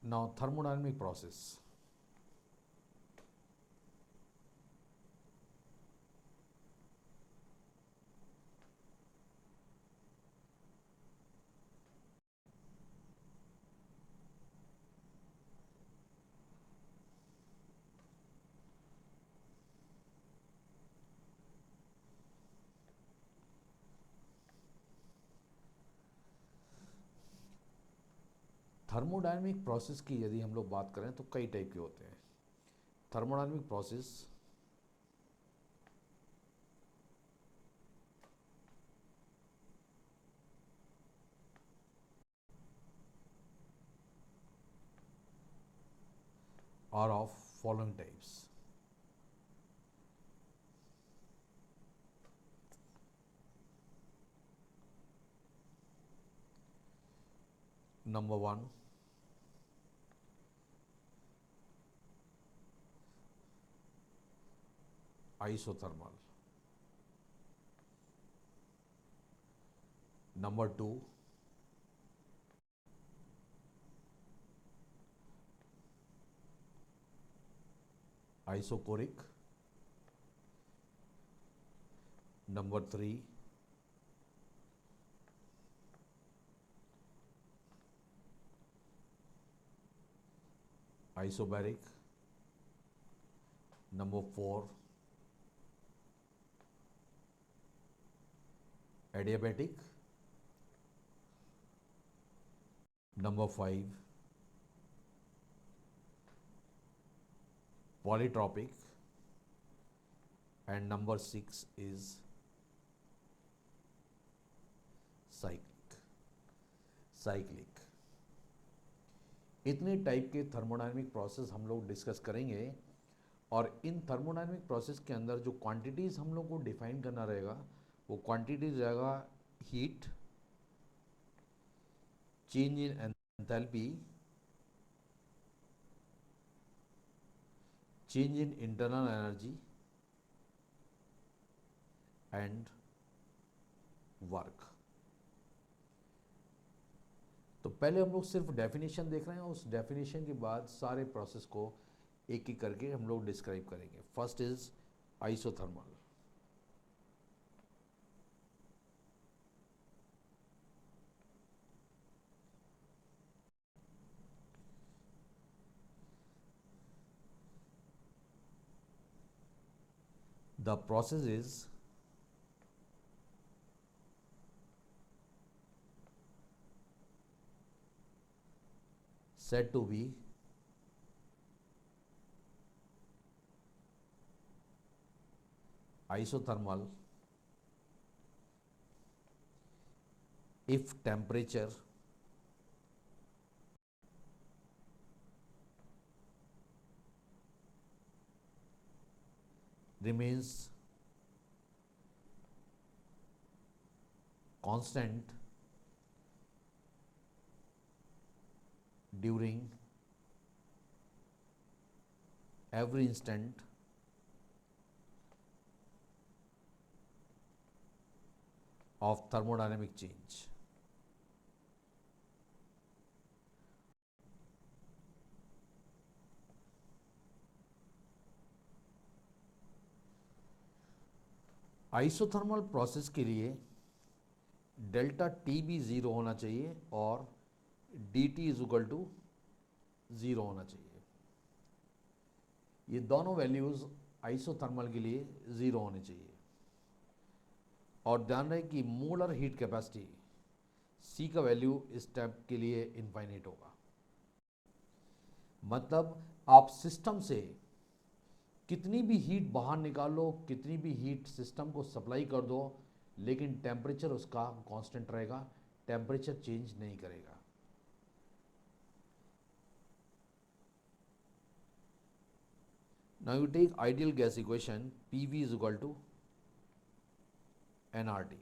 Now, thermodynamic process. Thermodynamic process की यदि हम लोग बात करें तो कई टाइप के होते हैं. Thermodynamic process are of following types. Number one, isothermal. Number two, isochoric. Number three, isobaric. Number four, adiabatic. Number five, polytropic. And number six is cyclic. Cyclic. इतने टाइप के थर्मोडायनेमिक प्रोसेस हम लोग discuss करेंगे. और इन thermodynamic process के अंदर जो quantities हम लोग को डिफाइन करना रहेगा वो क्वांटिटीज रहेगा heat, change in enthalpy, change in internal energy and work. तो पहले हम लोग सिर्फ डेफिनेशन देख रहे हैं. उस डेफिनेशन के बाद सारे प्रोसेस को एक एक करके हम लोग डिस्क्राइब करेंगे. First is isothermal. The process is said to be isothermal if temperature remains constant during every instant of thermodynamic change. Isothermal process के लिए डेल्टा टी भी ज़ीरो होना चाहिए और D T is equal to zero होना चाहिए. ये दोनों वैल्यूज़ आइसोथर्मल के लिए ज़ीरो होनी चाहिए. और ध्यान रहे कि मोलर हीट कैपेसिटी सी का वैल्यू इस स्टेप के लिए इनफाइनाइट होगा. मतलब आप सिस्टम से कितनी भी हीट बाहर निकालो, कितनी भी हीट सिस्टम को सप्लाई कर दो, लेकिन टेम्परेचर उसका कांस्टेंट रहेगा. टेम्परेचर चेंज नहीं करेगा. Now you take ideal gas equation PV is equal to NRT.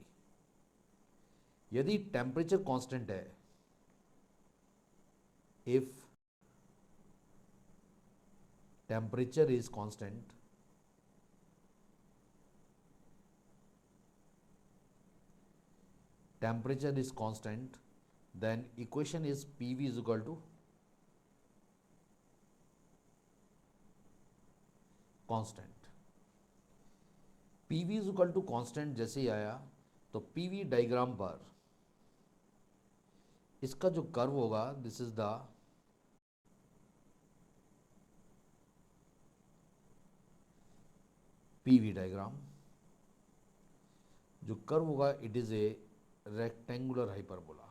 यदि टेम्परेचर कांस्टेंट है, if temperature is constant, then equation is PV is equal to constant. PV is equal to constant जैसे ही आया तो PV diagram पर इसका जो curve होगा, this is the PV diagram, जो कर्व होगा it is a rectangular hyperbola.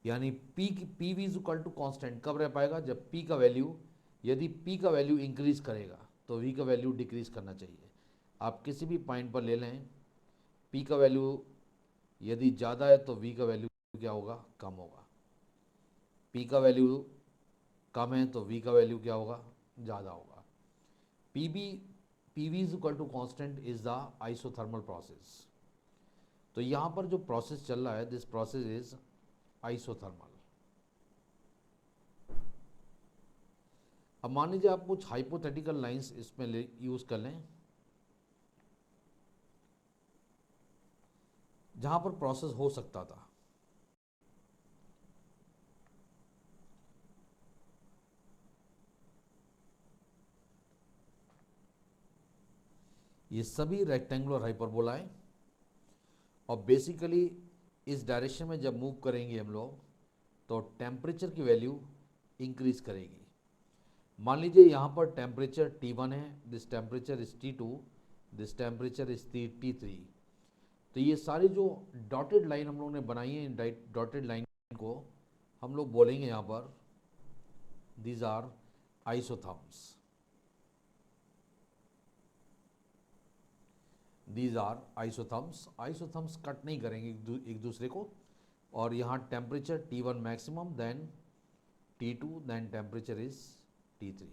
यानी PV is equal to constant कब रह पाएगा, जब पी का वैल्यू, यदि पी का वैल्यू इंक्रीज करेगा तो वी का वैल्यू डिक्रीज करना चाहिए। आप किसी भी पॉइंट पर ले लें, पी का वैल्यू यदि ज़्यादा है तो वी का वैल्यू क्या होगा, कम होगा। पी का वैल्यू कम है तो वी का वैल्यू क्या होगा, ज़्यादा होगा। PV is equal to constant is the isothermal process. तो यहाँ पर जो प्रोसेस चल रहा है, दिस प्रोसेस इज आइसोथर्मल। अब मान लीजिए आप कुछ हाइपोथेटिकल लाइंस इसमें यूज कर लें जहां पर प्रोसेस हो सकता था। ये सभी रेक्टेंगुलर हाइपरबोला है और बेसिकली इस डायरेक्शन में जब मूव करेंगे हम लोग तो टेम्परेचर की वैल्यू इंक्रीज करेगी। मान लीजिए यहाँ पर टेम्परेचर T1 है, this temperature is T2, this temperature is T3। तो ये सारी जो डॉटेड लाइन हम लोगों ने बनाई है, इन डॉटेड लाइन को हम लोग बोलेंगे यहाँ पर these are isotherms. These are isotherms. Isotherms cut नहीं करेंगे एक दूसरे को। और यहाँ temperature T1 maximum, then T2, then temperature is T3।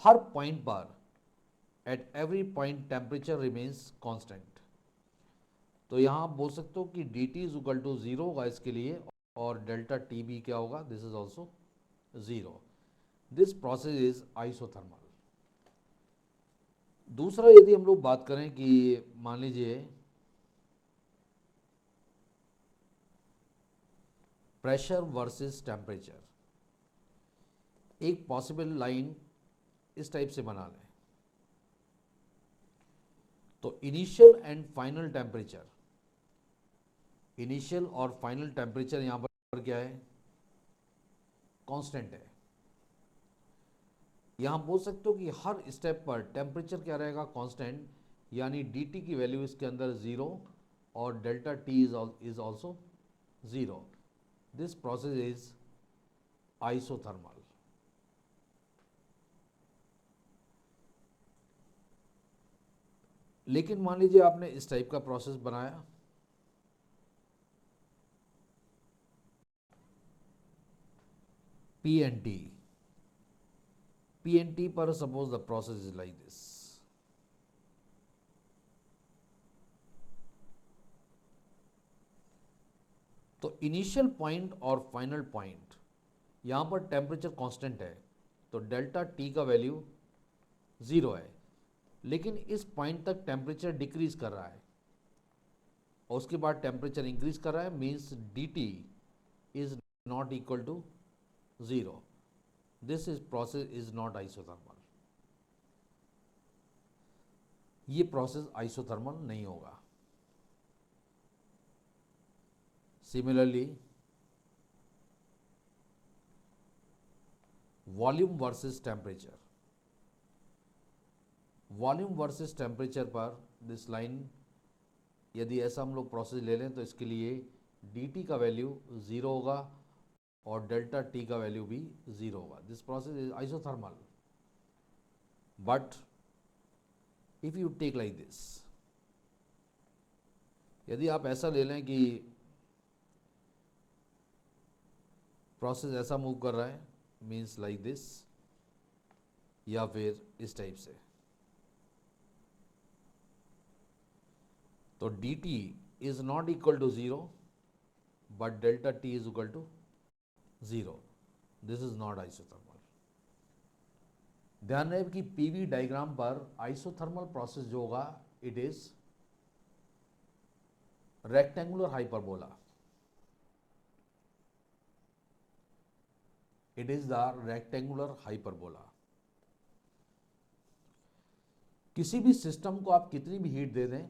हर पॉइंट पर at every point temperature remains constant. तो यहाँ आप बोल सकते हो कि D T is equal to zero होगा इसके लिए, और डेल्टा टी बी क्या होगा, this is also zero. This process is isothermal. दूसरा यदि हम लोग बात करें कि मान लीजिए प्रेशर वर्सेस टेम्परेचर, एक पॉसिबल लाइन इस टाइप से बना लें। तो initial and final temperature, initial और फाइनल टेम्परेचर यहां पर क्या है, कांस्टेंट है। यहां बोल सकते हो कि हर स्टेप पर टेम्परेचर क्या रहेगा, कांस्टेंट। यानी dt की वैल्यू इसके अंदर जीरो और delta t is also zero. This process is isothermal. लेकिन मान लीजिए आपने इस टाइप का प्रोसेस बनाया, पी एन टी पर suppose the process is like this. तो इनिशियल पॉइंट और फाइनल पॉइंट, यहां पर टेम्परेचर कांस्टेंट है तो डेल्टा टी का वैल्यू जीरो है। लेकिन इस पॉइंट तक टेम्परेचर डिक्रीज कर रहा है और उसके बाद टेम्परेचर इंक्रीज कर रहा है, means D T is not equal to zero. This is process is not isothermal. ये प्रोसेस आइसोथर्मल नहीं होगा। Similarly volume versus temperature, volume versus temperature पर दिस लाइन, यदि ऐसा हम लोग प्रोसेस ले लें तो इसके लिए dt का वैल्यू ज़ीरो होगा और डेल्टा t का वैल्यू भी ज़ीरो होगा। This process is isothermal. But if you take like this, यदि आप ऐसा ले लें कि प्रोसेस ऐसा मूव कर रहा है, मीन्स लाइक दिस, या फिर इस टाइप से, तो dt is not equal to zero but delta t is equal to zero. This is not isothermal. ध्यान रहे कि पीवी डायग्राम पर आइसोथर्मल प्रोसेस जो होगा it is rectangular hyperbola. It is the rectangular hyperbola. किसी भी सिस्टम को आप कितनी भी हीट दे दें,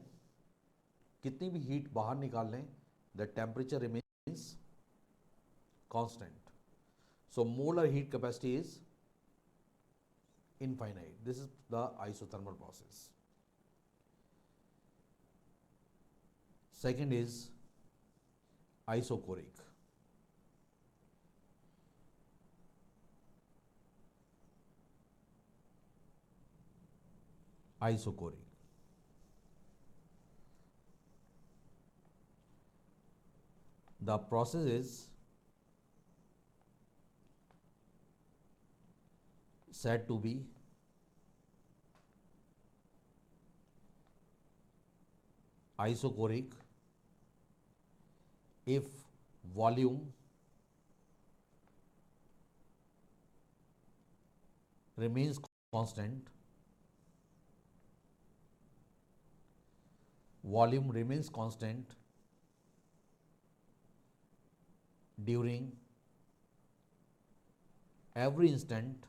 कितनी भी हीट बाहर निकाल लें, the temperature remains constant. So molar heat capacity is infinite. This is the isothermal process. Second is isochoric. Isochoric. The process is said to be isochoric if volume remains constant, volume remains constant during every instant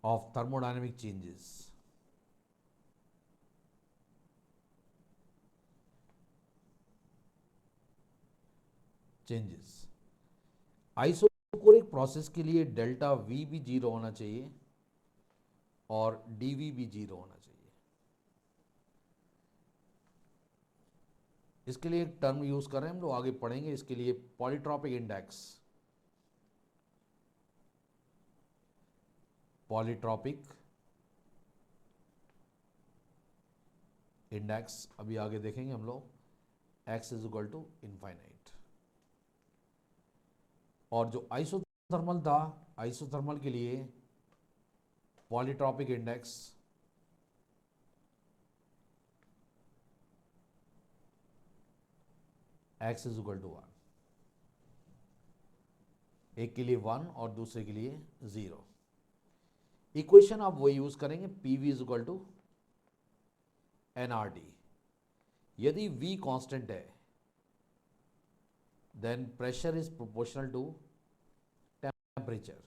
of thermodynamic changes. Isochoric process के लिए delta we भी zero होना चाहिए और DV भी zero होना चाहिए। इसके लिए एक टर्म यूज कर रहे हैं हम लोग, आगे पढ़ेंगे इसके लिए, पॉलीट्रॉपिक इंडेक्स। पॉलीट्रॉपिक इंडेक्स अभी आगे देखेंगे हम लोग, x is equal to infinite. और जो आइसोथर्मल था, आइसोथर्मल के लिए polytropic index x is equal to 1, एक के लिए 1 और दूसरे के लिए 0। इक्वेशन आप वो यूज करेंगे, PV is equal to NRT। यदि V कांस्टेंट है then pressure is proportional to temperature।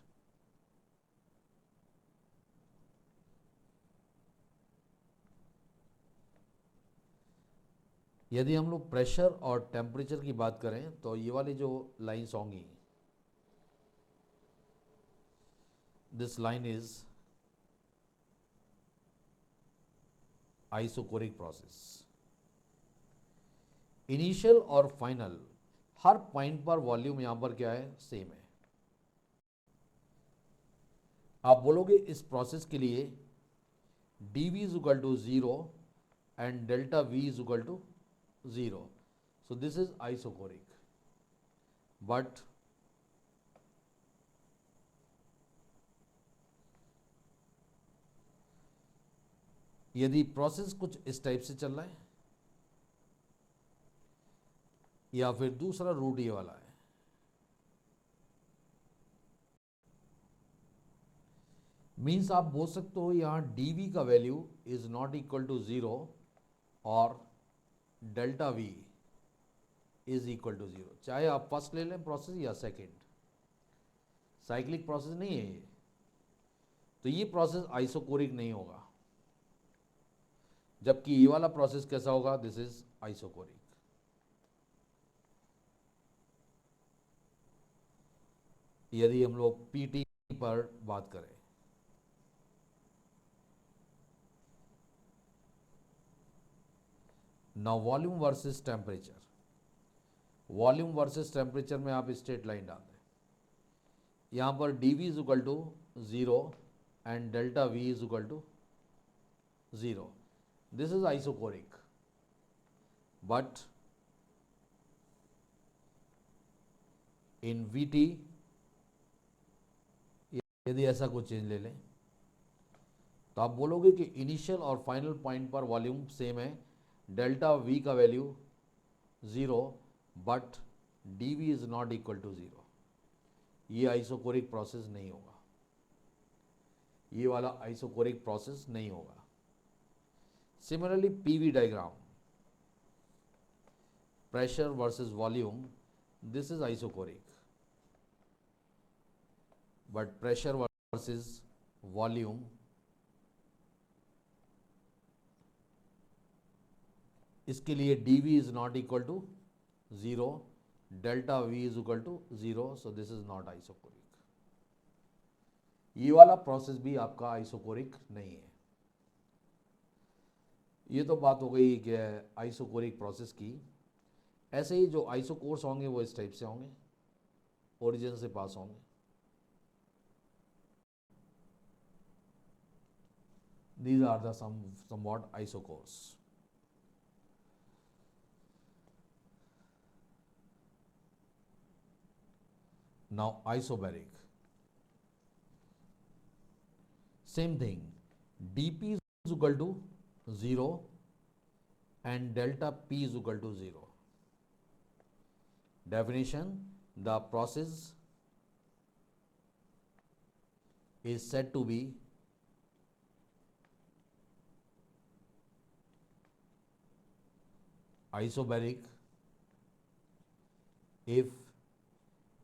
यदि हम लोग प्रेशर और टेम्परेचर की बात करें तो ये वाली जो लाइंस होंगी, this line is isochoric process. Initial और फाइनल हर पॉइंट पर वॉल्यूम यहां पर क्या है, सेम है। आप बोलोगे इस प्रोसेस के लिए dV is equal to 0 and delta V is equal to 0, so this is isochoric, but यदि प्रोसेस कुछ इस टाइप से चल रहा है या फिर दूसरा रूट ये वाला है, मीन्स आप बोल सकते हो यहां dV का value is not equal to 0 और delta V is equal to 0। चाहे आप फर्स्ट ले लें प्रोसेस या सेकेंड, साइक्लिक प्रोसेस नहीं है ये, तो ये प्रोसेस आइसोकोरिक नहीं होगा। जबकि ये वाला प्रोसेस कैसा होगा, दिस इज आइसोकोरिक। यदि हम लोग PT पर बात करें, now volume versus temperature, volume versus temperature में आप स्ट्रेट लाइन डाल दें, यहां पर dV is equal to 0 and delta V is equal to 0, this is isochoric. But in VT यदि ऐसा कुछ चेंज ले लें तो आप बोलोगे कि इनिशियल और फाइनल पॉइंट पर वॉल्यूम सेम है, डेल्टा V का value 0 but dV is not equal to 0। ये आइसोकोरिक प्रोसेस नहीं होगा, ये वाला आइसोकोरिक प्रोसेस नहीं होगा। Similarly PV diagram, pressure versus volume, this is isochoric. But pressure versus volume, इसके लिए dV is not equal to 0, delta V is equal to 0, so this is not isochoric. ये वाला प्रोसेस भी आपका isochoric नहीं है. ये तो बात हो गई कि आइसोकोरिक प्रोसेस की. ऐसे ही जो आइसोकोर्स होंगे वो इस टाइप से होंगे, ओरिजिन से पास होंगे. These are the somewhat isocores. Now isobaric. Same thing. dP is equal to 0 and delta P is equal to 0. Definition: the process is said to be isobaric if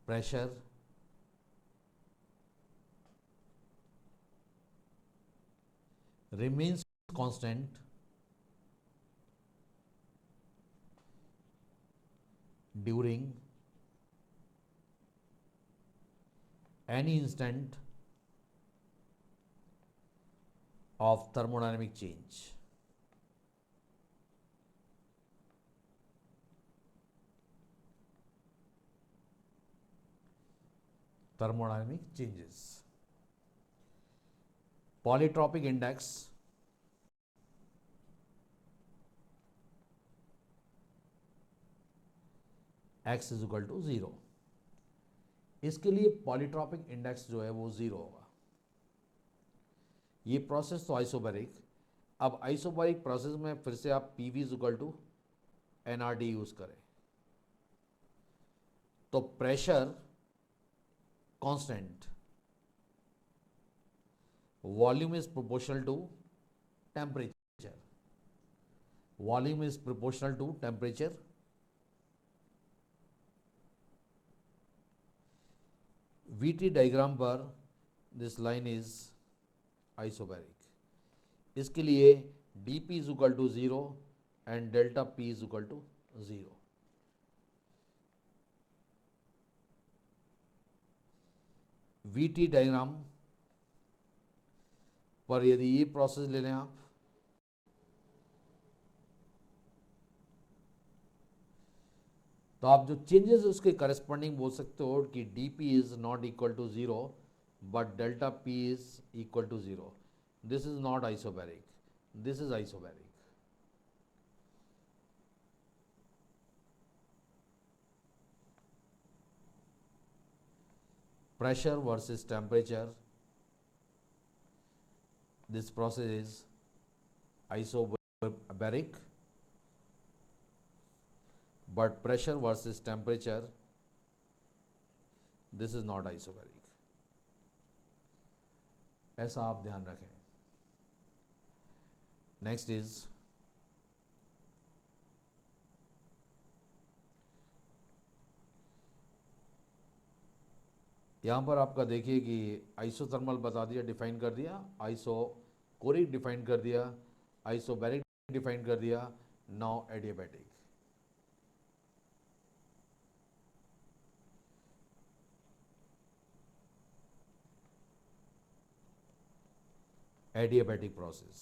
pressure remains constant during any instant of thermodynamic change. Thermodynamic changes. Polytropic index x is equal to 0. इसके लिए polytropic index जो है वो 0 होगा. ये process तो isobaric. अब isobaric process में फिर से आप PV is equal to NRT use करें तो pressure constant, volume is proportional to temperature. Volume is proportional to temperature. VT diagram पर दिस लाइन इज आइसोबैरिक. इसके लिए dP is equal to 0 and delta P is equal to 0. VT diagram पर यदि ये process ले लें आप, तो आप जो चेंजेस उसके करस्पॉन्डिंग बोल सकते हो कि dP is not equal to 0 but delta P is equal to 0. This is not isobaric, this is isobaric. Pressure versus temperature, this process is isobaric, but pressure versus temperature, this is not isobaric. ऐसा आप ध्यान रखें. Next is यहाँ पर आपका देखिए कि isothermal बता दिया, डिफाइन कर दिया, आइसोकोरिक डिफाइन कर दिया, आइसोबैरिक डिफाइन कर दिया. Now adiabatic. Adiabatic process.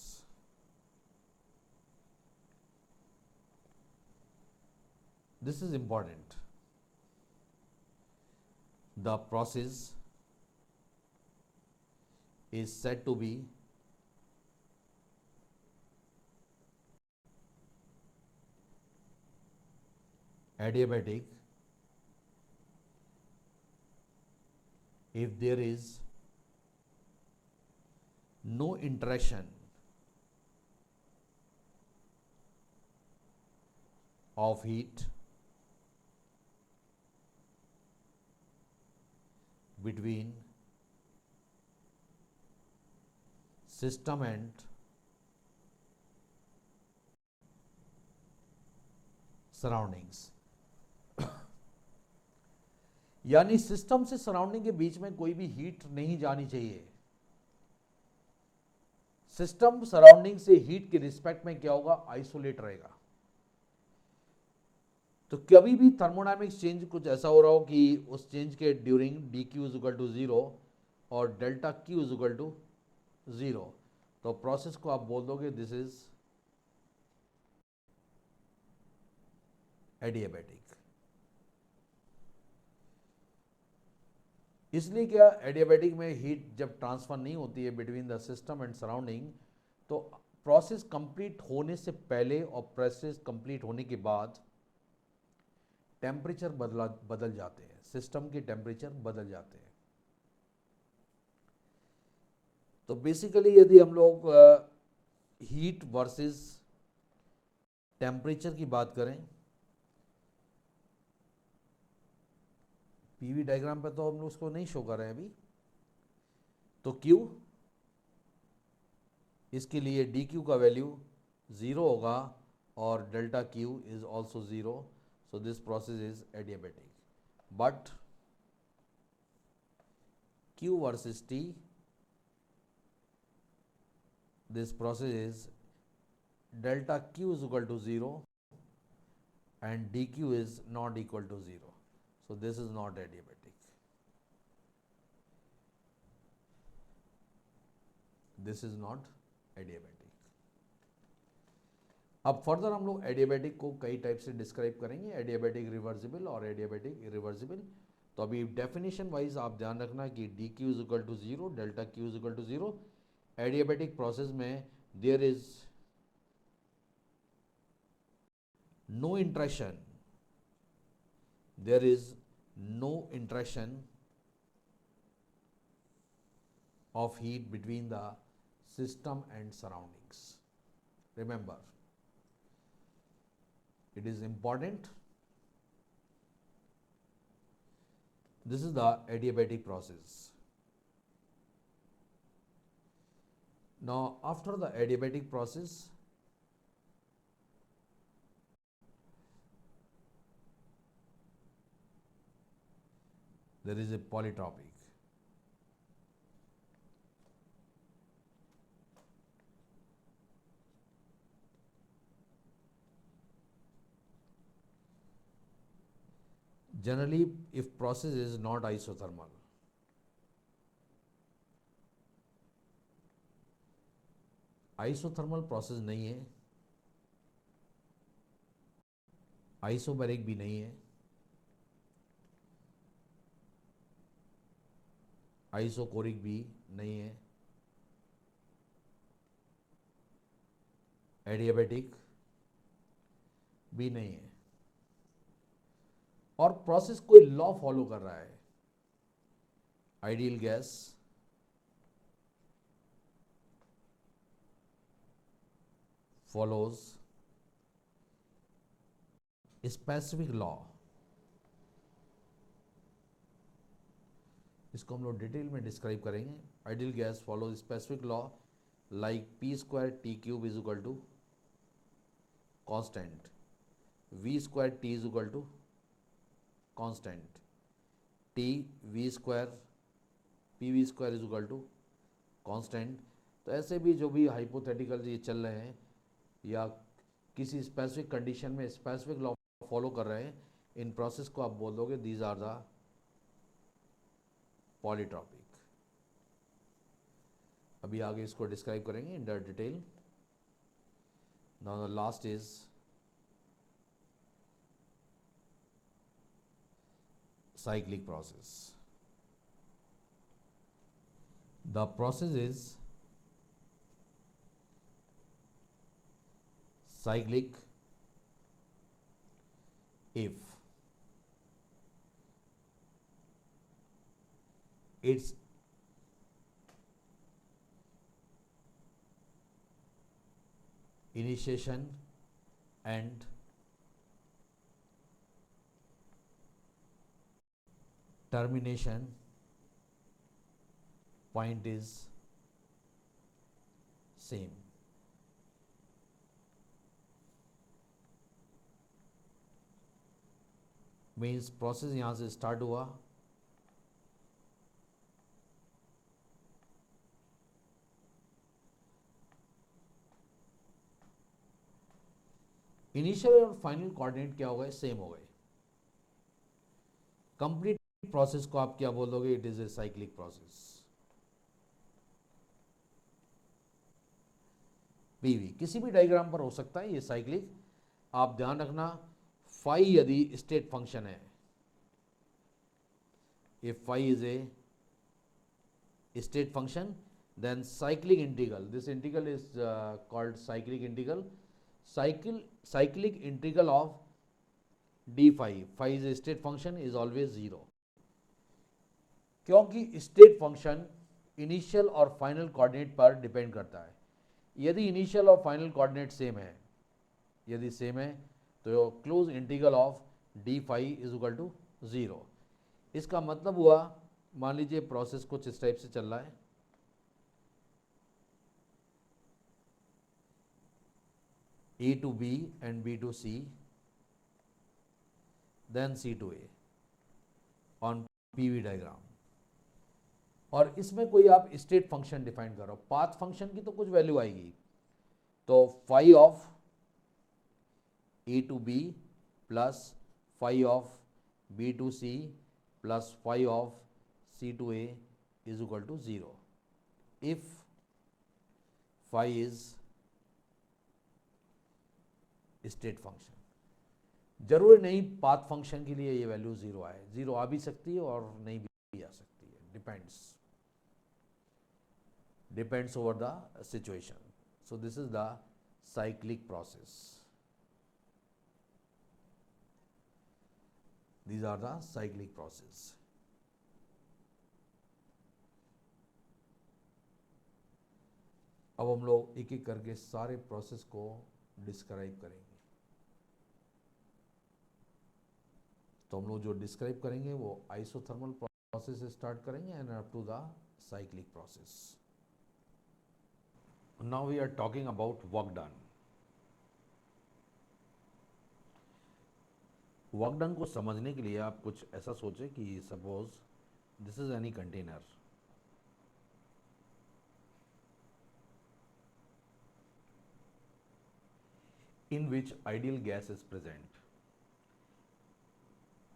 This is important. The process is said to be adiabatic if there is no interaction of heat between system and surroundings. यानी system से surrounding के बीच में कोई भी हीट नहीं जानी चाहिए। सिस्टम सराउंडिंग से हीट के रिस्पेक्ट में क्या होगा, आइसोलेट रहेगा। तो कभी भी थर्मोडायनेमिक्स चेंज कुछ ऐसा हो रहा हो कि उस चेंज के during D Q is equal to zero और delta Q is equal to zero, तो प्रोसेस को आप बोल दोगे दिस इज एडियाबैटिक। इसलिए क्या, एडियाबैटिक में हीट जब ट्रांसफर नहीं होती है between the system and surrounding, तो प्रोसेस कंप्लीट होने से पहले और प्रोसेस कंप्लीट होने के बाद टेम्परेचर बदल जाते हैं, सिस्टम के टेम्परेचर बदल जाते हैं। तो बेसिकली यदि हम लोग हीट वर्सेस टेम्परेचर की बात करें, पीवी डायग्राम पे तो हम लोग उसको नहीं शो कर रहे हैं अभी, तो Q, इसके लिए डी क्यू का वैल्यू ज़ीरो होगा और delta Q is also zero, so this process is adiabatic. But Q versus T, this process is delta Q is equal to 0 and dq is not equal to 0, so this is not adiabatic, this is not adiabatic। अब further हम लोग adiabatic को कई type से describe करेंगे, adiabatic reversible और adiabatic irreversible. तो अभी डेफिनेशन वाइज आप ध्यान रखना कि D Q is equal to zero, delta Q is equal to zero. Adiabatic process में there is no interaction, there is no interaction of heat between the system and surroundings. Remember, it is important. This is the adiabatic process. Now, after the adiabatic process, there is a polytropic. Generally, if process is not isothermal, isothermal process नहीं है, isobaric भी नहीं है, isochoric भी नहीं है, adiabatic भी नहीं है, और प्रोसेस कोई लॉ फॉलो कर रहा है। Ideal gas follows specific law। इसको हम लोग डिटेल में डिस्क्राइब करेंगे। Ideal gas follows specific law like P square T cube is equal to constant, V square T is equal to constant, T V square P V square is equal to constant. तो ऐसे भी जो भी hypothetical ये चल रहे हैं या किसी स्पेसिफिक कंडीशन में स्पेसिफिक लॉ फॉलो कर रहे हैं, इन प्रोसेस को आप बोल दोगे दीज आर द पॉलीट्रॉपिक। अभी आगे इसको डिस्क्राइब करेंगे in the detail. Now the last is cyclic process। The process is cyclic if its initiation and termination point is same। Means process यहाँ से स्टार्ट हुआ इनिशियल और फाइनल कोऑर्डिनेट क्या हो गए, सेम हो गए। कंप्लीट प्रोसेस को आप क्या बोलोगे, it is a cyclic process. PV किसी भी डायग्राम पर हो सकता है ये साइक्लिक। आप ध्यान रखना, फाई यदि स्टेट फंक्शन है, if phi is a state function, then cyclic integral, this integral is called cyclic integral. Cyclic integral of d phi, phi is a state function, is always 0, क्योंकि state function initial और final coordinate पर depend करता है। यदि initial और final coordinate same है, यदि same है तो close integral of D phi is equal to 0। इसका मतलब हुआ, मान लीजिए प्रोसेस कुछ इस टाइप से चल रहा है, A to B and B to C, then C to A on PV diagram. और इसमें कोई आप स्टेट फंक्शन डिफाइन करो, पाथ फंक्शन की तो कुछ वैल्यू आएगी, तो phi of A to B plus phi of B to C plus phi of C to A is equal to 0 if phi is state function. जरूरी नहीं path function के लिए ये वैल्यू 0 आए, 0 आ भी सकती है और नहीं भी आ सकती है, depends over the situation. So this is the cyclic process. These are the cyclic process. अब हम लोग एक एक करके सारे प्रोसेस को डिस्क्राइब करेंगे। तो हम लोग जो डिस्क्राइब करेंगे वो आइसोथर्मल प्रोसेस से स्टार्ट करेंगे end up to the cyclic process. Now we are talking about work done. Work done को समझने के लिए आप कुछ ऐसा सोचें कि suppose this is any container, in which ideal gas is present,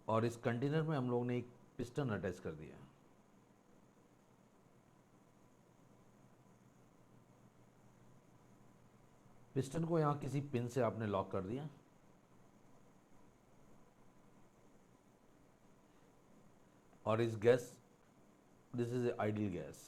और इस कंटेनर में हम लोग ने एक पिस्टन अटैच कर दिया। पिस्टन को यहां किसी पिन से आपने लॉक कर दिया, और इस gas, this is a ideal gas,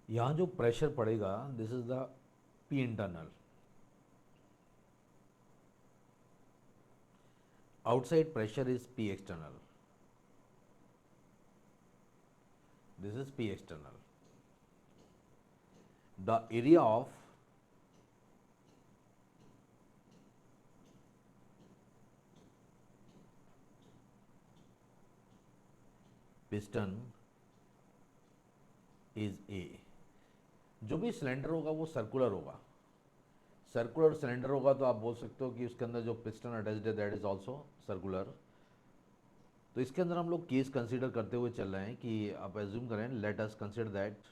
यहां जो प्रेशर पड़ेगा this is the P internal, outside pressure is P external, this is P external. The area of piston is A। जो भी सिलेंडर होगा वो सर्कुलर होगा, सर्कुलर सिलेंडर होगा तो आप बोल सकते हो कि उसके अंदर जो पिस्टन अटैच्ड है दैट इज आल्सो सर्कुलर। तो इसके अंदर हम लोग केस कंसीडर करते हुए चल रहे हैं कि आप एज्यूम करें, let us consider that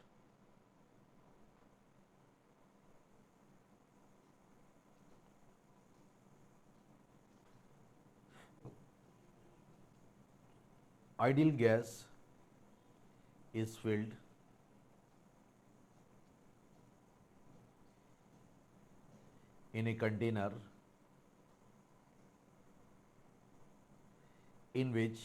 ideal gas is filled in a container in which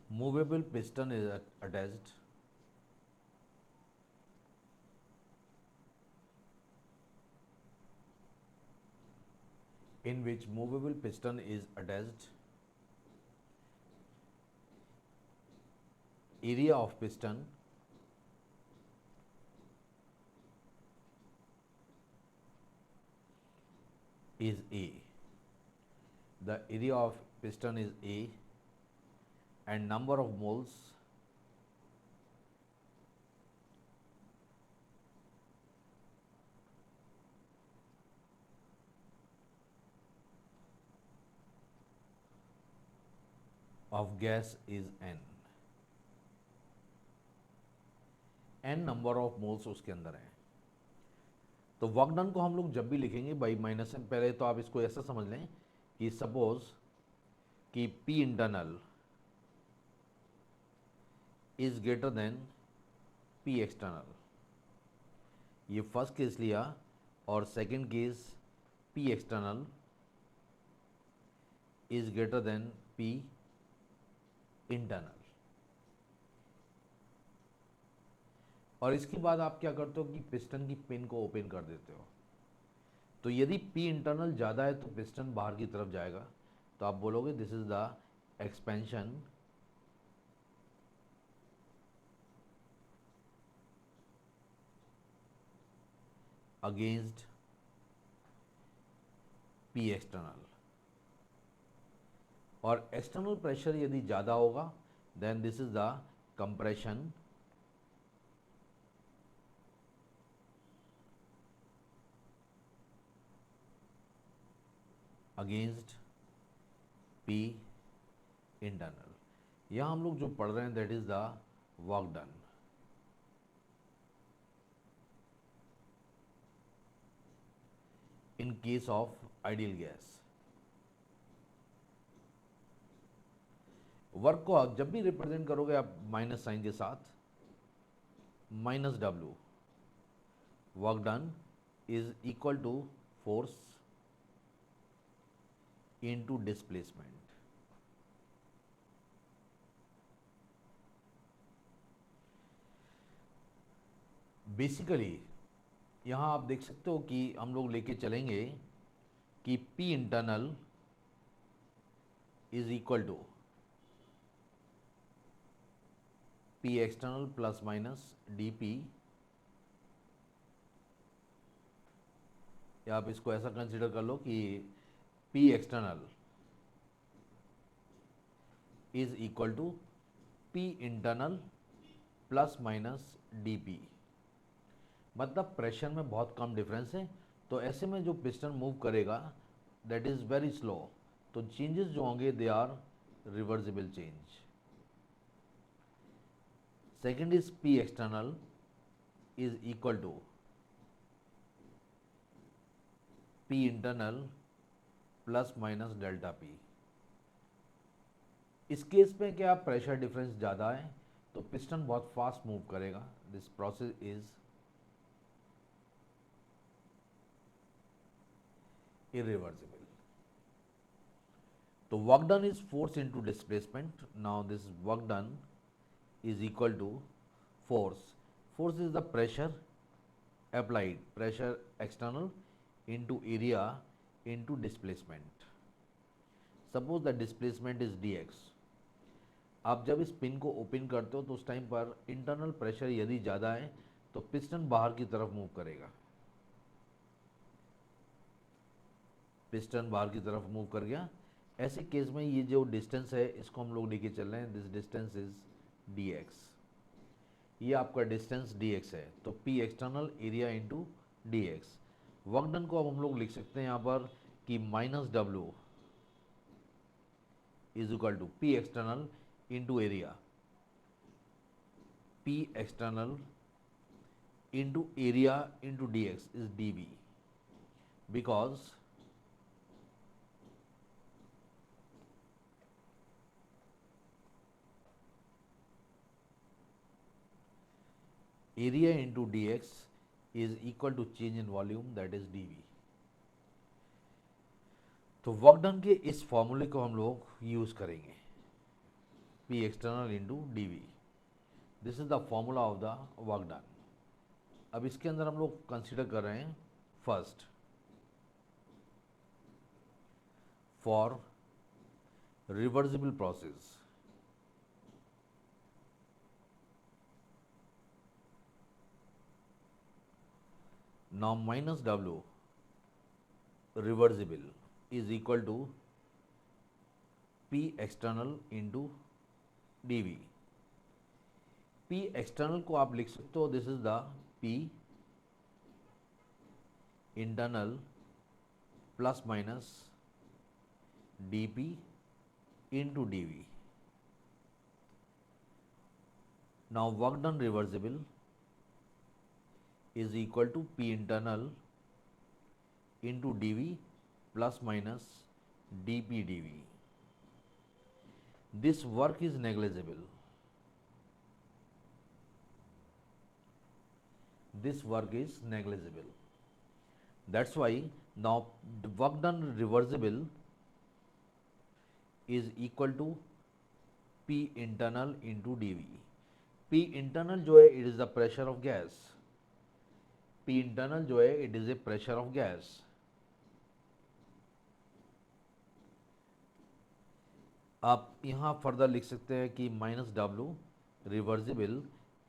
movable piston is attached, in which movable piston is attached, area of piston is A, the area of piston is A, and number of moles of gas is N, N number of moles उसके अंदर हैं। तो work done को हम लोग जब भी लिखेंगे बाई माइनस एन, पहले तो आप इसको ऐसा समझ लें कि सपोज कि P internal is greater then P external, ये फर्स्ट केस लिया, और second case P external is greater then P internal. और इसके बाद आप क्या करते हो कि पिस्टन की पिन को ओपन कर देते हो। तो यदि पी इंटरनल ज़्यादा है तो पिस्टन बाहर की तरफ जाएगा, तो आप बोलोगे this is the expansion against P external. और एक्सटर्नल प्रेशर यदि ज़्यादा होगा then this is the compression against P internal. यहाँ हम लोग जो पढ़ रहे हैं that is the work done. In case of ideal gas, work को आप जब भी रिप्रेजेंट करोगे आप माइनस साइन के साथ, minus W, work done is equal to force into displacement. Basically यहाँ आप देख सकते हो कि हम लोग लेके चलेंगे कि P internal is equal to P external plus minus dP, या आप इसको ऐसा कंसिडर कर लो कि P external is equal to P internal plus minus dP। मतलब प्रेशर में बहुत कम डिफरेंस है, तो ऐसे में जो पिस्टन मूव करेगा दैट इज़ वेरी स्लो, तो चेंजेस जो होंगे they are reversible change. Second is P external is equal to P internal plus minus delta P. इस केस में क्या प्रेशर डिफरेंस ज़्यादा है तो पिस्टन बहुत फास्ट मूव करेगा, this process is irreversible. So work done is force into displacement. Now this work done is equal to force. Force is the pressure applied, pressure external into area into displacement. Suppose the displacement is dx. आप जब इस pin को open करते हो तो उस time पर internal pressure यदि ज़्यादा है तो पिस्टन बाहर की तरफ मूव करेगा, पिस्टन बाहर की तरफ मूव कर गया। ऐसे केस में ये जो डिस्टेंस है इसको हम लोग लेके चल रहे हैं, दिस डिस्टेंस इज dx। ये आपका डिस्टेंस dx है, तो P external area into dx। Work done को अब हम लोग लिख सकते हैं यहाँ पर कि minus W is equal to P external into area, P external into area into dx is dV, because area into dx is equal to change in volume that is dV। तो वर्क डन के इस फॉर्मूले को हम लोग use करेंगे, P external into dV, this is the formula of the work done. अब इसके अंदर हम लोग कंसिडर कर रहे हैं first for reversible process, now minus W reversible is equal to P external into dV। P external को आप लिख सकते हो this is the P internal plus minus dP into dV। Now work done reversible is equal to P internal into dV plus minus dP dV. This work is negligible. This work is negligible. That's why now the work done reversible is equal to P internal into dV. P internal जो है it is the pressure of gas. P internal जो है it is a pressure of gas. आप यहाँ further लिख सकते हैं कि minus W reversible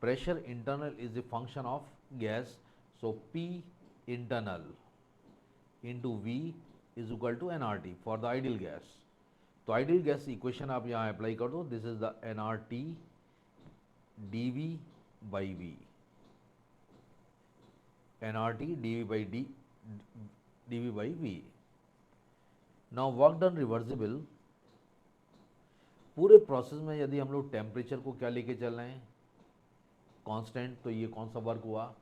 pressure internal is a function of gas, so P internal into V is equal to N R T for the ideal gas. तो ideal gas equation आप यहाँ apply कर दो. This is the N R T D V by V, N R T D V by D V by V. Now work done reversible. पूरे process में यदि हम लोग टेम्परेचर को क्या लेके चल रहे हैं, कांस्टेंट, तो ये कौन सा वर्क हुआ,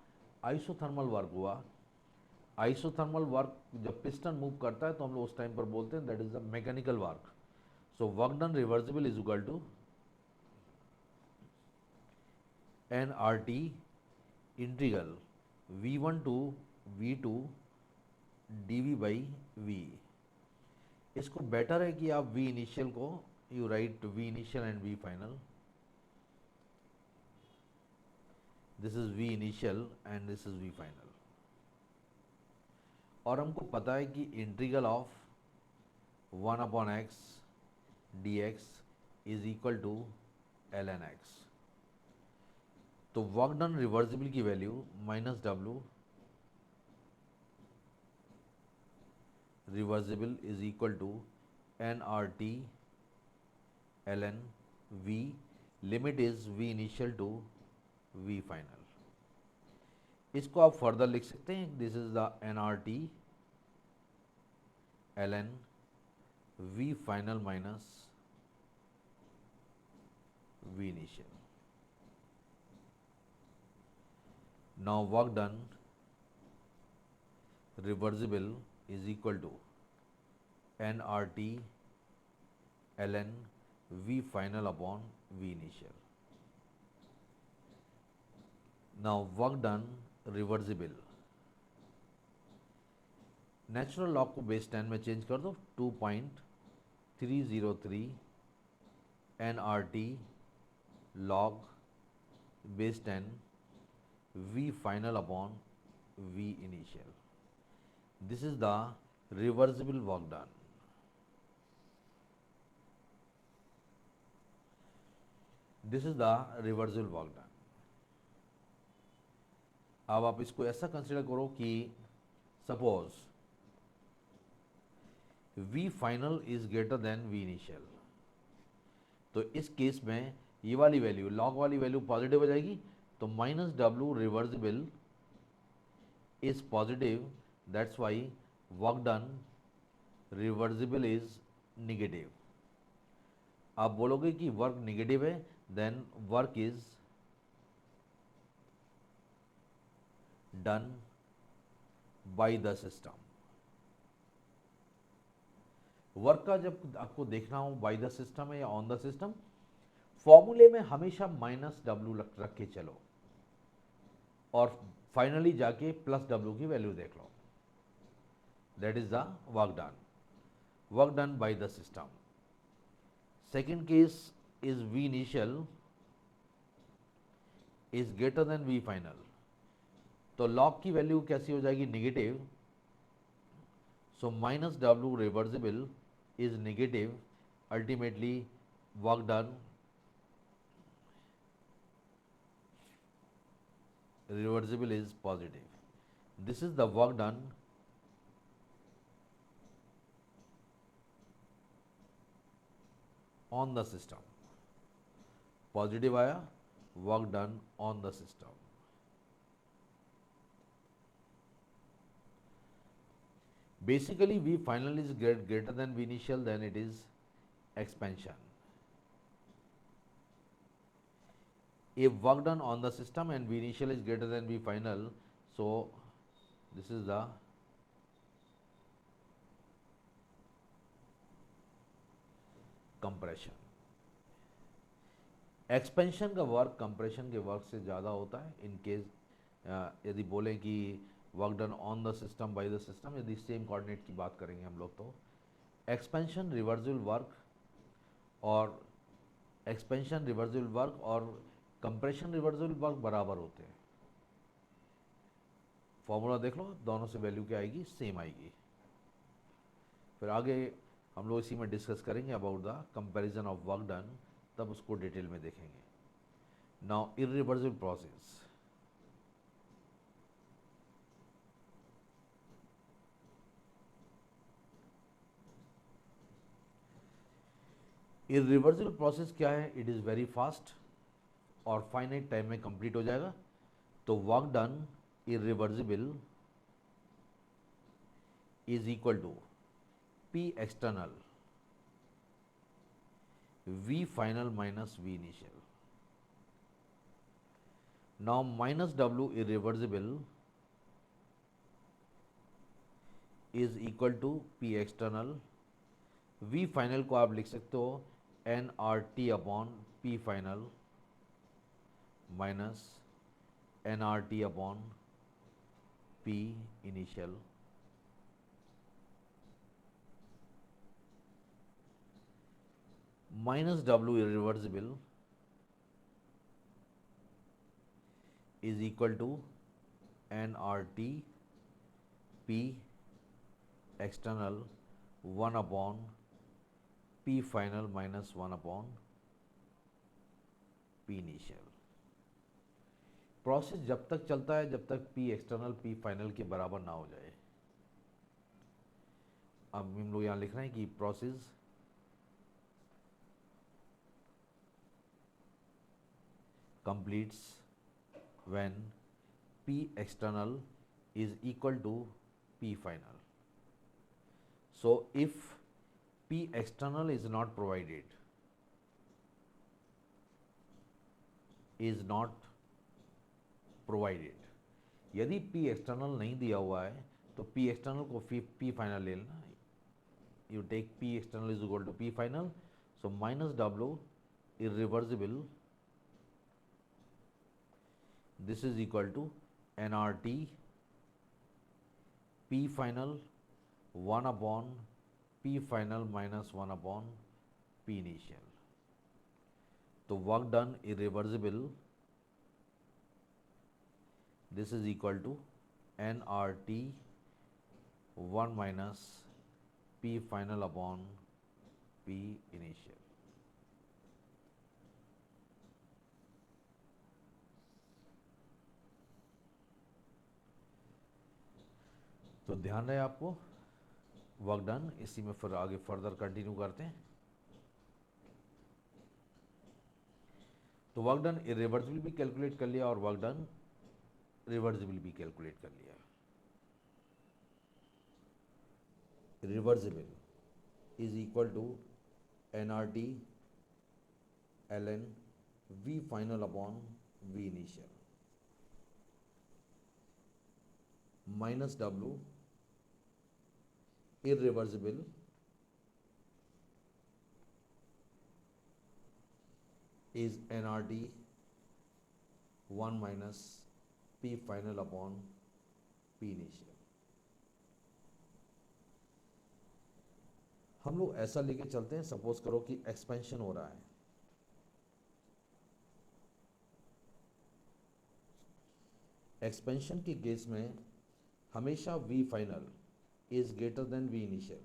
आइसोथर्मल वर्क हुआ. आइसोथर्मल वर्क जब पिस्टन मूव करता है तो हम लोग उस टाइम पर बोलते हैं that is the mechanical work. So work done reversible is equal to N R T integral V1 to V2 dV by V. इसको बेटर है कि आप V इनिशियल को you write V initial and V final. This is V initial and this is V final. और हमको पता है कि integral of 1 upon x dx is equal to ln x. तो वर्क डन रिवर्सिबल की value minus W reversible is equal to N R T ln V, limit is V initial to V final. इसको आप further लिख सकते हैं. This is the N R T ln V final minus V initial. Now work done reversible is equal to N R T ln V final upon V initial. Now work done reversible. Natural log को base 10 में change कर दो. 2.303 N R T log base 10 V final upon V initial. This is the reversible work done. This is the reversible work done. अब आप इसको ऐसा consider करो कि suppose V final is greater then V initial. तो इस case में ये वाली वैल्यू, लॉग वाली वैल्यू पॉजिटिव हो जाएगी. तो minus W reversible is positive. That's why work done reversible is negative. आप बोलोगे कि वर्क निगेटिव है, then work is done by the system. Work का जब आपको देखना हो बाय द सिस्टम है या ऑन द सिस्टम, फॉर्मूले में हमेशा माइनस डब्लू रख के चलो और फाइनली जाके प्लस डब्लू की वैल्यू देख लो. That is the work done by the system. Second case is V initial is greater than V final. तो लॉग की वैल्यू कैसी हो जाएगी, negative. So minus W reversible is negative. Ultimately work done reversible is positive. This is the work done on the system. Positive आया, work done on the system. Basically, V final is greater than V initial, then it is expansion. if work done on the system and V initial is greater than V final, so this is the compression. Expansion का work compression के work से ज़्यादा होता है in case यदि बोलें कि work done on the system by the system, यदि सेम कोऑर्डिनेट की बात करेंगे हम लोग तो एक्सपेंशन रिवर्सिबल वर्क और कंप्रेशन रिवर्सिबल वर्क बराबर होते हैं। फॉर्मूला देख लो, दोनों से वैल्यू क्या आएगी, सेम आएगी। फिर आगे हम लोग इसी में डिस्कस करेंगे about the comparison of work done, तब उसको डिटेल में देखेंगे। Now irreversible process, irreversible process क्या है, इट इज़ वेरी फास्ट और फाइनाइट टाइम में कंप्लीट हो जाएगा। तो work done irreversible is equal to P external V final minus V initial. Now minus W irreversible is equal to P external. V final को आप लिख सकते हो nRT upon P final minus nRT upon P initial. Minus W irreversible is equal to nRT P external 1 upon P final minus 1 upon P initial. Process जब तक चलता है जब तक P एक्सटर्नल P फाइनल के बराबर ना हो जाए। अब हम लोग यहाँ लिख रहे हैं कि process completes when P external is equal to P final. So if P external is not provided, यदि P external नहीं दिया हुआ है तो P external को P final ले लेना। You take P external is equal to P final, so minus W irreversible, this is equal to nRT P final 1 upon P final minus 1 upon P initial. तो work done irreversible, this is equal to nRT 1 minus P final upon P initial. तो ध्यान रहे आपको work done. इसी में फिर आगे further continue करते हैं। तो वर्क डन इरिवर्सिबल भी कैलकुलेट कर लिया और वर्क डन रिवर्सिबल भी कैलकुलेट कर लिया। Reversible is equal to nRT ln V final upon V initial minus W irreversible is nRT 1 minus P final upon P initial. हम लोग ऐसा लेके चलते हैं, सपोज करो कि एक्सपेंशन हो रहा है। एक्सपेंशन के केस में हमेशा V final is greater then V initial.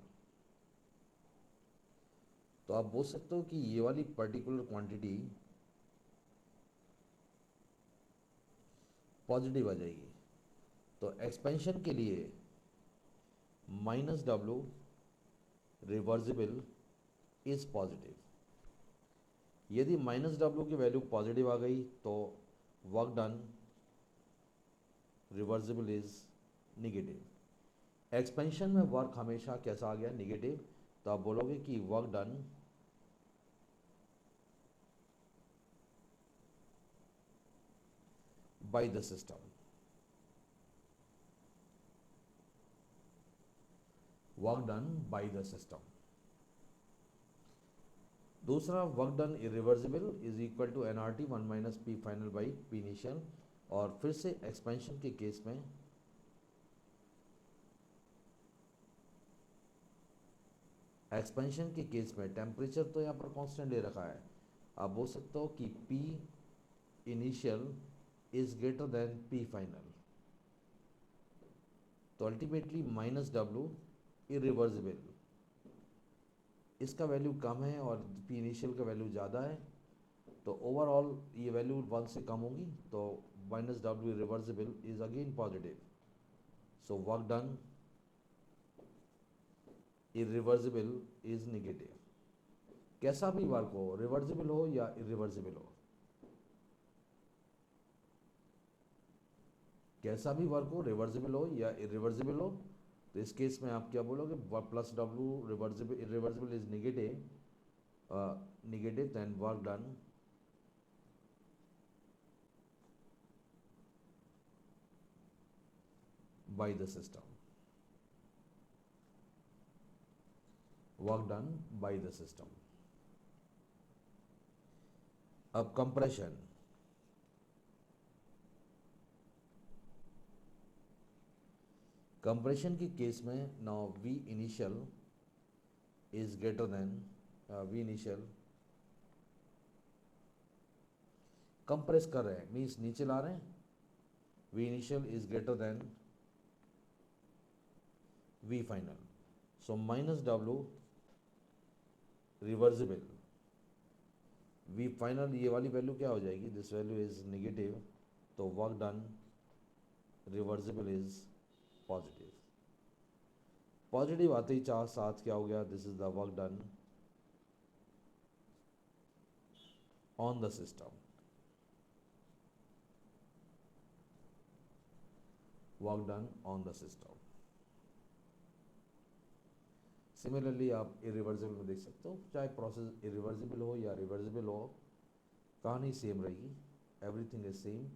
तो आप बोल सकते हो कि ये वाली पर्टिकुलर क्वांटिटी पॉजिटिव आ जाएगी। तो एक्सपेंशन के लिए minus W reversible is positive. यदि माइनस W की वैल्यू पॉजिटिव आ गई तो work done reversible is negative. Expansion में वर्क हमेशा कैसा आ गया, निगेटिव। तो आप बोलोगे कि work done by the system. Work done by the system. दूसरा work done irreversible is equal to N R T 1 minus P final by P initial. और फिर से एक्सपेंशन के केस में टेम्परेचर तो यहाँ पर कांस्टेंट ले रखा है। आप बोल सकते हो कि P initial is greater then P final, तो अल्टीमेटली माइनस डब्ल्यू इरिवर्सिबल, इसका वैल्यू कम है और पी इनिशियल का वैल्यू ज़्यादा है, तो ओवरऑल ये वैल्यू 1 से कम होगी, तो minus W reversible is again positive. So work done irreversible is negative. कैसा भी वर्क हो, रिवर्सिबल हो या इरिवर्सिबल हो, कैसा भी वर्क हो, रिवर्सिबल हो या इरिवर्सिबल हो, तो इस केस में आप क्या बोलोगे, plus W reversible irreversible is negative, then work done by the system. Work done by the system. अब कंप्रेशन, कंप्रेशन के केस में now V initial is greater than V initial, compress कर रहे हैं मीन्स नीचे ला रहे हैं, V initial is greater than V final, so minus W reversible, V final ये वाली वैल्यू क्या हो जाएगी, दिस वैल्यू इज नेगेटिव, तो work done reversible is positive. Positive आते ही चार साथ क्या हो गया, this is the work done on the system. Work done on the system. Similarly आप इरिवर्सिबल में देख सकते हो, चाहे प्रोसेस इरिवर्सिबल हो या रिवर्सिबल हो, कहानी सेम रहेगी, everything is same.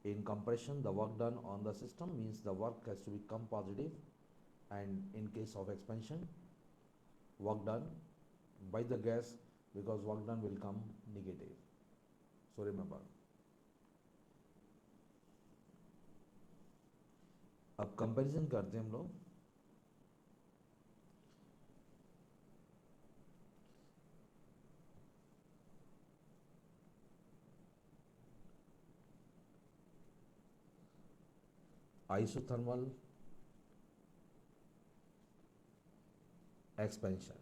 In compression, the work done on the system means the work has to become positive, and in case of expansion, work done by the gas, because work done will come negative. So remember. अब comparison करते हैं हम लोग। Isothermal expansion,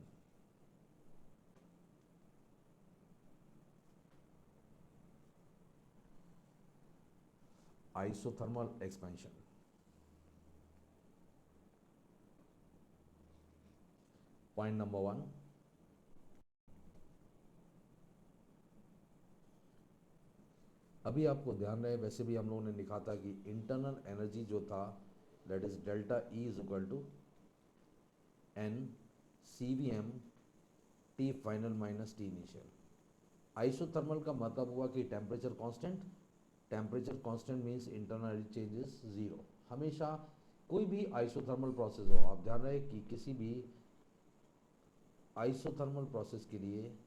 isothermal expansion, point number 1, अभी आपको ध्यान रहे, वैसे भी हम लोगों ने लिखा था कि इंटरनल एनर्जी जो था that is delta E is equal to N C V M T final minus T initial. Isothermal का मतलब हुआ कि temperature constant, temperature constant means internal energy changes zero. हमेशा कोई भी आइसोथर्मल प्रोसेस हो, आप ध्यान रहे कि किसी भी आइसोथर्मल प्रोसेस के लिए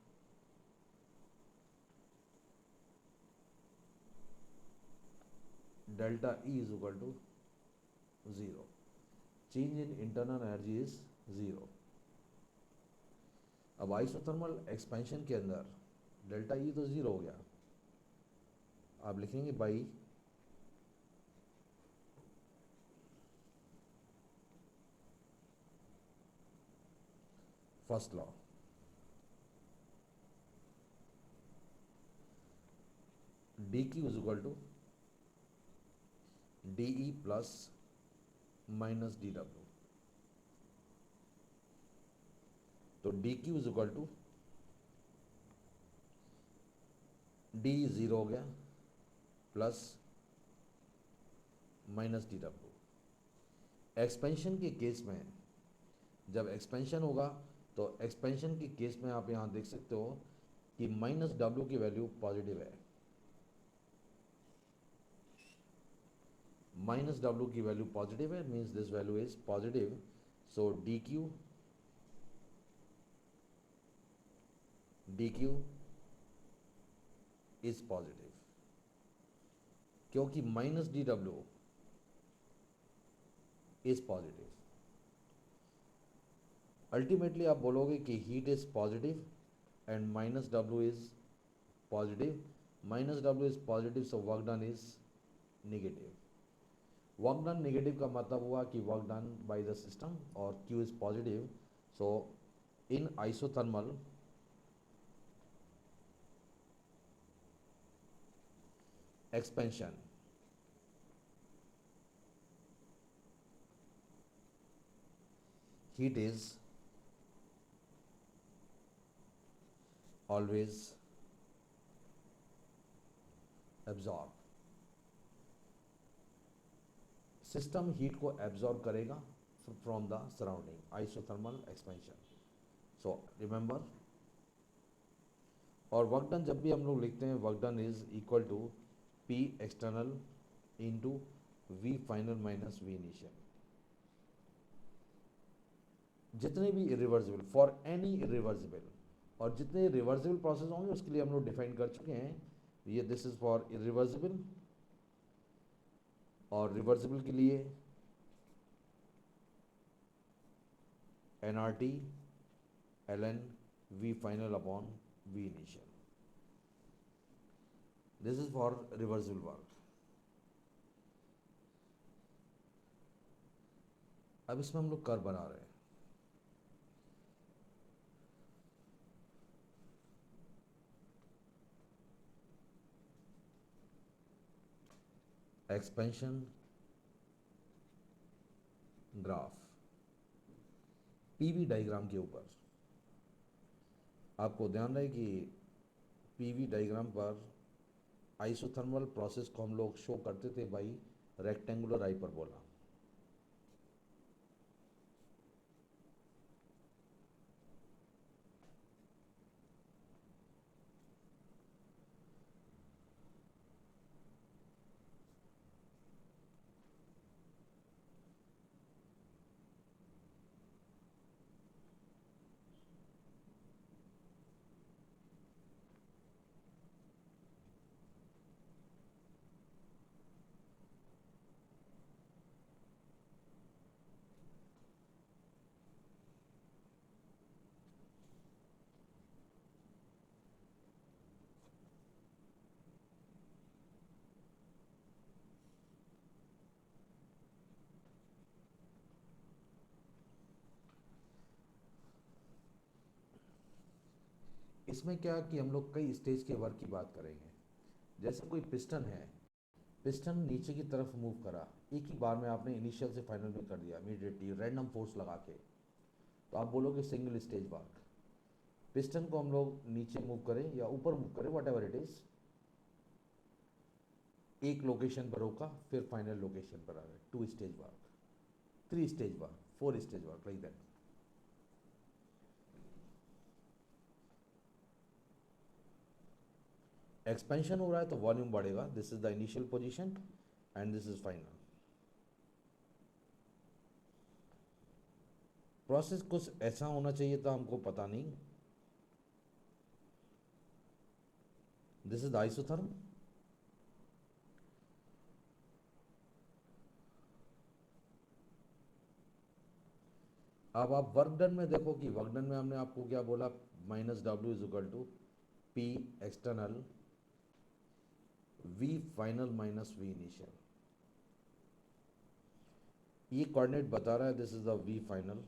delta E is equal to zero, change in internal energy is zero. अब आइसोथर्मल एक्सपेंशन के अंदर डेल्टा ई तो जीरो हो गया, आप लिखेंगे by first law, D Q is equal to D E plus minus D W, तो D Q is equal to D zero हो गया plus minus D W. Expansion के केस में जब एक्सपेंशन होगा तो एक्सपेंशन के केस में आप यहां देख सकते हो कि माइनस डब्ल्यू की वैल्यू पॉजिटिव है, माइनस डब्ल्यू की वैल्यू पॉजिटिव है, means this value is positive, so D Q is positive, क्योंकि minus D W is positive. Ultimately आप बोलोगे कि heat is positive and minus W is positive, minus W is positive, so work done is negative. Work done negative का मतलब हुआ कि work done by the system, और Q is positive, so in isothermal expansion heat is always absorbed, system heat को absorb करेगा from the surrounding, isothermal expansion, so remember. और work done जब भी हम लोग लिखते हैं, work done is equal to P external into V final minus V initial. जितने भी इरिवर्सिबल, फॉर एनी इरिवर्सिबल, और जितने रिवर्सिबल प्रोसेस होंगे उसके लिए हम लोग डिफाइन कर चुके हैं, ये दिस इज फॉर इरिवर्सिबल, और रिवर्सिबल के लिए NRT ln V final upon V initial, this is for reversible work. अब इसमें हम लोग कर्व बना रहे हैं, एक्सपेंशन ग्राफ पीवी डायग्राम के ऊपर। आपको ध्यान रहे कि पीवी डायग्राम पर आइसोथर्मल प्रोसेस को हम लोग शो करते थे बाई रेक्टेंगुलर हाइपरबोला। इसमें क्या कि हम लोग कई स्टेज के वर्क की बात करेंगे। जैसे कोई पिस्टन है, पिस्टन नीचे की तरफ मूव करा, एक ही बार में आपने इनिशियल से फाइनल में कर दिया इमीडिएटली रैंडम फोर्स लगा के, तो आप बोलोगे सिंगल स्टेज वर्क। पिस्टन को हम लोग नीचे मूव करें या ऊपर मूव करें, वट एवर इट इज, एक लोकेशन पर रोका फिर फाइनल लोकेशन पर आ गए, 2 stage work, 3 stage work, 4 stage work, like that. Expansion हो रहा है तो वॉल्यूम बढ़ेगा, this is the initial position and this is final. Process कुछ ऐसा होना चाहिए था, हमको पता नहीं। दिस इज द आइसोथर्म, अब आप वर्क डन में देखो कि वर्क डन में हमने आपको क्या बोला, minus W is equal to P external V final minus V initial. ये कोऑर्डिनेट बता रहा है this is the V final,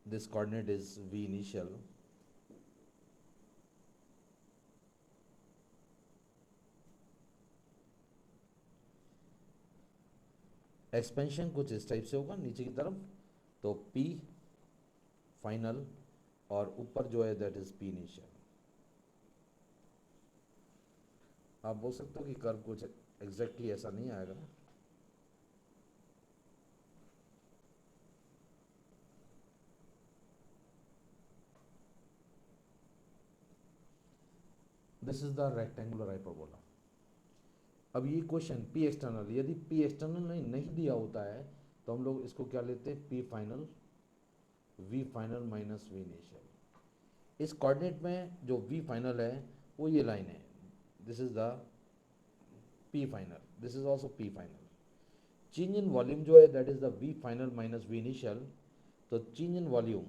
this coordinate is V initial, expansion कुछ इस टाइप से होगा नीचे की तरफ, तो P फाइनल और ऊपर जो है दैट इज P इनिशियल। आप बोल सकते हो कि कर्व कुछ एग्जैक्टली ऐसा नहीं आएगा, this is the rectangular hyperbola. अब ये क्वेश्चन पी एक्सटर्नल, यदि पी एक्सटर्नल नहीं दिया होता है तो हम लोग इसको क्या लेते हैं, P final V final minus V initial. इस कोऑर्डिनेट में जो वी फाइनल है वो ये लाइन है, this is the P final, this is also P final. Change in volume जो है that is the V final minus V initial. तो change in volume,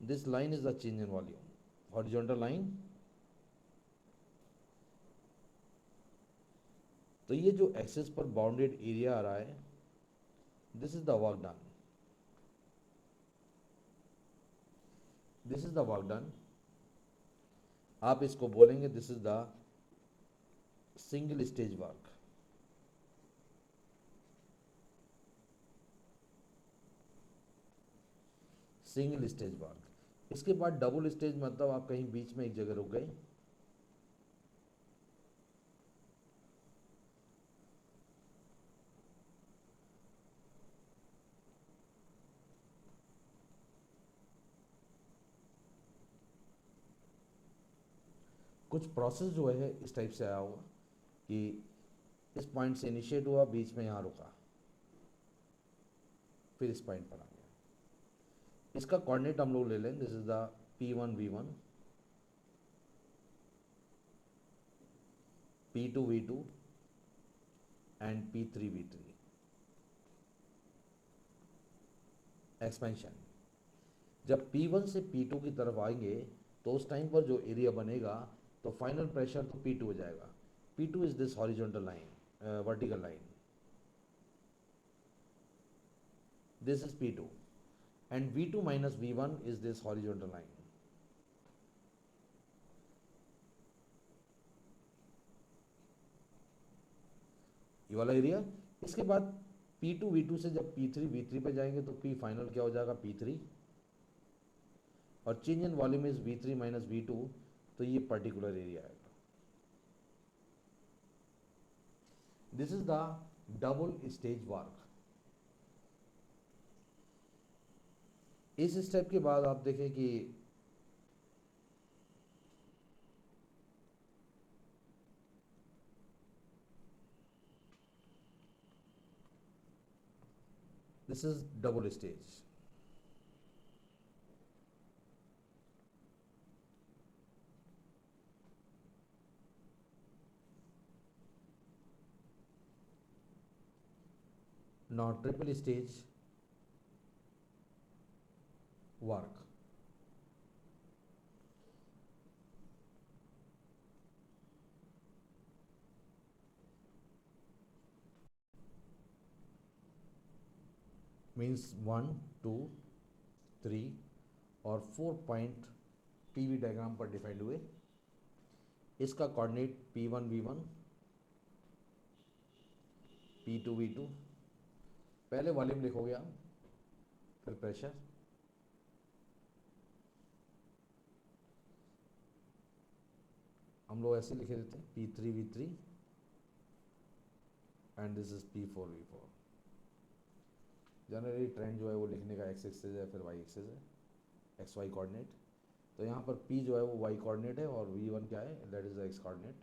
this line is the change in volume, horizontal line. तो ये जो axis पर bounded area आ रहा है, this is the work done, this is the work done. आप इसको बोलेंगे this is the single stage work. Single stage work. इसके बाद डबल स्टेज मतलब आप कहीं बीच में एक जगह रुक गए, कुछ प्रोसेस जो है इस टाइप से आया होगा कि इस पॉइंट से इनिशिएट हुआ, बीच में यहाँ रुका, फिर इस पॉइंट पर आ गया। इसका कोऑर्डिनेट हम लोग ले लें, this is the P1 V1, P2 V2 and P3 V3। Expansion, जब P1 से P2 की तरफ आएंगे तो उस टाइम पर जो एरिया बनेगा तो फाइनल प्रेशर तो P2 हो जाएगा। P2 is this horizontal line, vertical line, this is P2 and V2 minus V1 is this horizontal line। ये वाला एरिया। इसके बाद P2 V2 से जब P3 V3 पे जाएंगे तो P फाइनल क्या हो जाएगा, P3, और change in volume is V3 minus V2, तो ये पर्टिकुलर एरिया आएगा। This is the double stage work. इस स्टेप के बाद आप देखें कि this is double stage. now triple stage work। Means 1 2 3 और 4 पॉइंट टीवी डायग्राम पर डिफाइंड हुए। इसका coordinate P1 V1 P2 V2, पहले वॉल्यूम लिखोगे आप, फिर प्रेशर, हम लोग ऐसे लिखे देते हैं P3 V3 and this is P4 V4। Generally trend जो है वो लिखने का एक्स एक्सेस है, फिर वाई एक्सेस है, एक्स वाई कोऑर्डिनेट। तो यहाँ पर P जो है वो वाई कोऑर्डिनेट है और V1 क्या है, that is the x coordinate.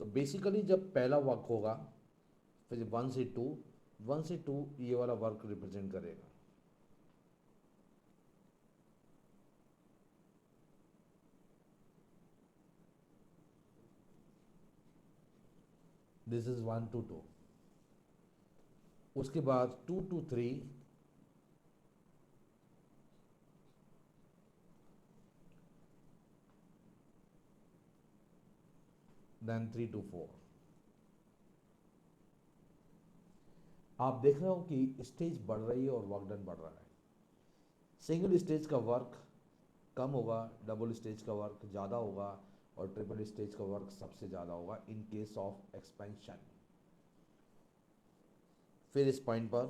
तो बेसिकली जब पहला वर्क होगा, फिर 1 से 2, 1 से 2 ये वाला वर्क रिप्रेजेंट करेगा। This is 1 to 2। उसके बाद 2 to 3, देन 3 to 4। आप देख रहे हो कि स्टेज बढ़ रही है और वर्क डन बढ़ रहा है। सिंगल स्टेज का वर्क कम होगा, डबल स्टेज का वर्क ज़्यादा होगा, और ट्रिपल स्टेज का वर्क सबसे ज़्यादा होगा इन केस ऑफ एक्सपेंशन। फिर इस पॉइंट पर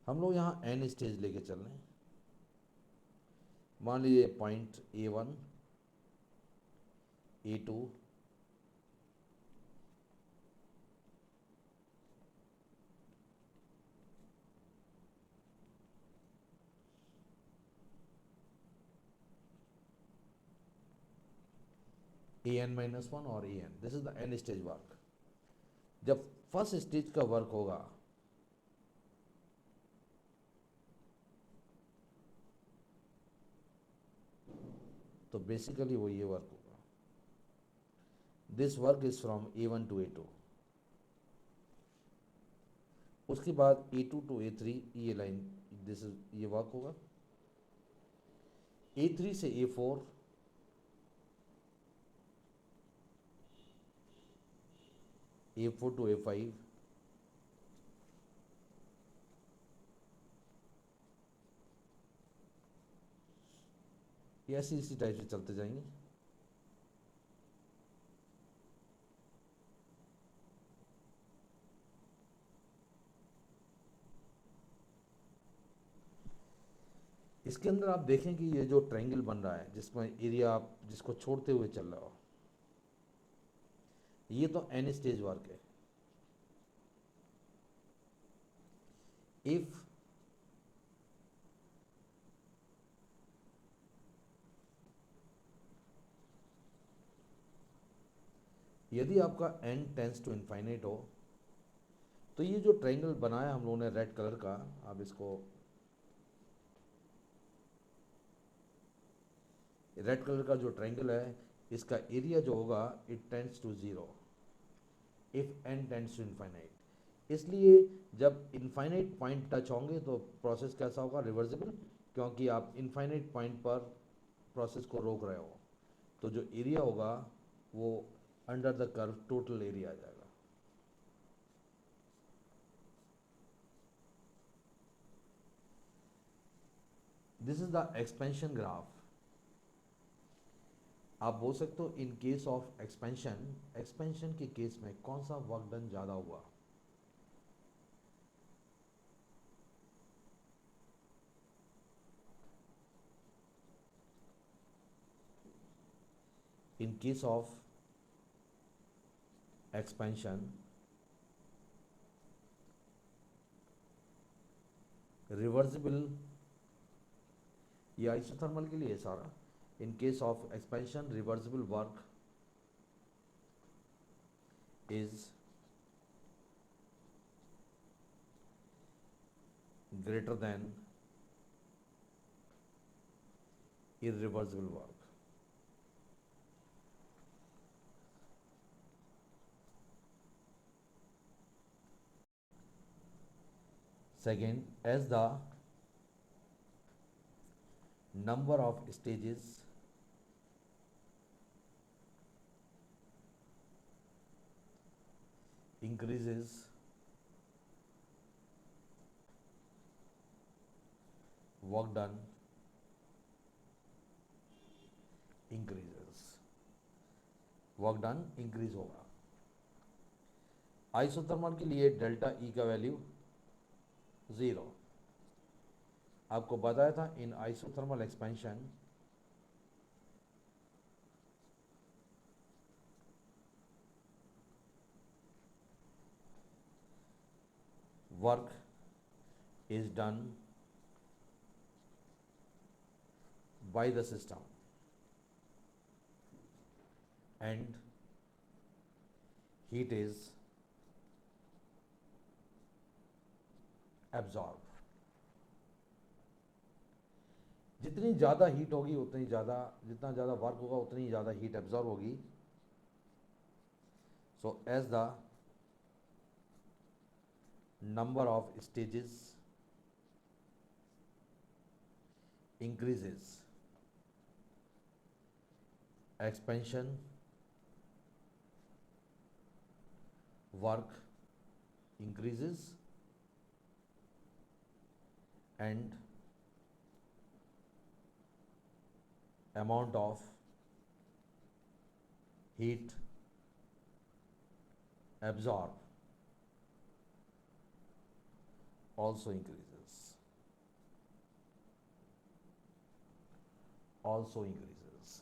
हम लोग यहाँ n स्टेज लेके चल रहे हैं। मान लीजिए point A1 A2 A N minus one और A N, this is the N stage work. जब फर्स्ट स्टेज का वर्क होगा तो बेसिकली वो ये वर्क होगा, this work is from A1 to A2। उसके बाद A2 टू A3 ये लाइन, दिस इज ये वर्क होगा। A3 से A4, A4 टू A5, ये ऐसे इसी टाइप से चलते जाएंगे। इसके अंदर आप देखें कि ये जो ट्रायंगल बन रहा है जिसमें एरिया आप जिसको छोड़ते हुए चल रहा हो, ये तो एन स्टेज वर्क है। इफ यदि आपका n टेंस टू इनफाइनाइट हो तो ये जो ट्रायंगल बनाया हम लोगों ने रेड कलर का, आप इसको रेड कलर का जो ट्रायंगल है इसका एरिया जो होगा it tends to zero if n tends to infinite. इसलिए जब इनफाइनाइट पॉइंट टच होंगे तो प्रोसेस कैसा होगा, रिवर्सिबल, क्योंकि आप इनफाइनाइट पॉइंट पर प्रोसेस को रोक रहे हो। तो जो एरिया होगा वो under the curve total area आ जाएगा। This is the expansion graph. आप बोल सकते हो in case of expansion, expansion के केस में कौन सा वर्क डन ज़्यादा हुआ। In case of expansion reversible, ये आइसोथर्मल के लिए है सारा। In case of expansion reversible work is greater than irreversible work। Second, as the number of stages increases, work done increases, work done increase होगा। Isothermal के लिए delta ई का value 0। आपको बताया था in isothermal expansion work is done by the system and heat is absorbed। जितनी ज़्यादा heat होगी उतनी ज़्यादा, जितना ज़्यादा वर्क होगा उतनी ज़्यादा हीट एब्जॉर्ब होगी। So as the number of stages increases, expansion work increases and amount of heat absorbed also increases, also increases।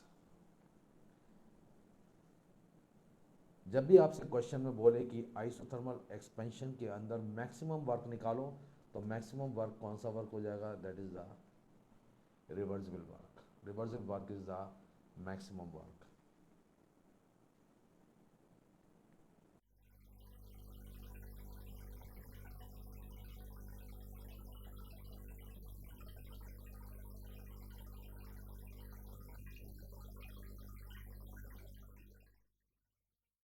जब भी आपसे क्वेश्चन में बोले कि आइसोथर्मल एक्सपेंशन के अंदर मैक्सिमम वर्क निकालो तो मैक्सिमम वर्क कौन सा वर्क हो जाएगा, that is the reversible work. Reversible work is the maximum work.